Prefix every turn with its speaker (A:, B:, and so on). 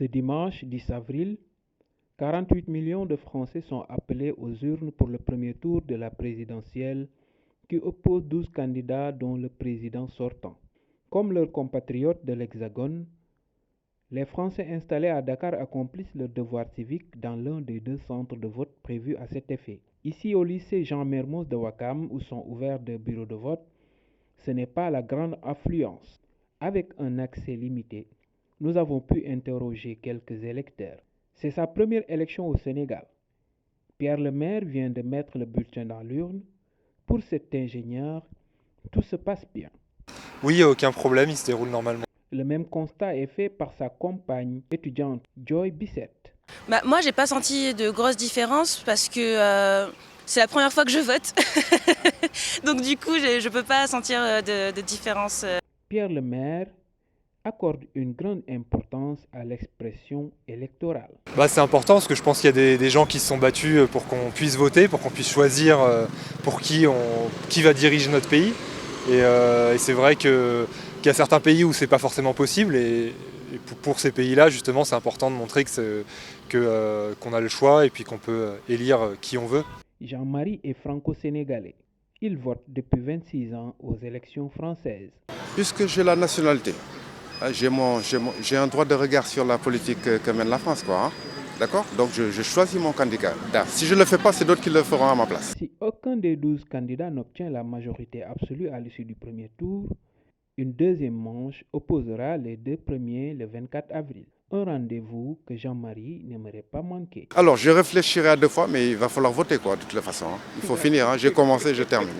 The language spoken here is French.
A: dimanche 10 avril, 48 millions de Français sont appelés aux urnes pour le premier tour de la présidentielle qui oppose 12 candidats dont le président sortant. Comme leurs compatriotes de l'Hexagone, les Français installés à Dakar accomplissent leur devoir civique dans l'un des deux centres de vote prévus à cet effet. Ici au lycée Jean Mermoz de Ouakam, où sont ouverts des bureaux de vote, ce n'est pas la grande affluence. Avec un accès limité, nous avons pu interroger quelques électeurs. C'est sa première élection au Sénégal. Pierre Lemaire vient de mettre le bulletin dans l'urne. Pour cet ingénieur, tout se passe bien.
B: Oui, il n'y a aucun problème, il se déroule normalement.
A: Le même constat est fait par sa compagne étudiante Joy Bissett.
C: Moi, j'ai pas senti de grosses différences parce que c'est la première fois que je vote. Donc du coup, je peux pas sentir de différence.
A: Pierre Lemaire accorde une grande importance à l'expression électorale.
B: C'est important parce que je pense qu'il y a des gens qui se sont battus pour qu'on puisse voter, pour qu'on puisse choisir pour qui va diriger notre pays. Et c'est vrai qu'il y a certains pays où c'est pas forcément possible. Et pour ces pays-là, justement, c'est important de montrer qu'on a le choix et puis qu'on peut élire qui on veut.
A: Jean-Marie est franco-sénégalais. Il vote depuis 26 ans aux élections françaises.
D: Puisque j'ai la nationalité, j'ai un droit de regard sur la politique que mène la France, quoi. D'accord? Donc je choisis mon candidat. Si je ne le fais pas, c'est d'autres qui le feront à ma place.
A: Si aucun des 12 candidats n'obtient la majorité absolue à l'issue du premier tour, une deuxième manche opposera les deux premiers le 24 avril. Un rendez-vous que Jean-Marie n'aimerait pas manquer.
D: Alors je réfléchirai à deux fois, mais il va falloir voter, quoi, de toute façon. Il faut finir, j'ai commencé, je termine.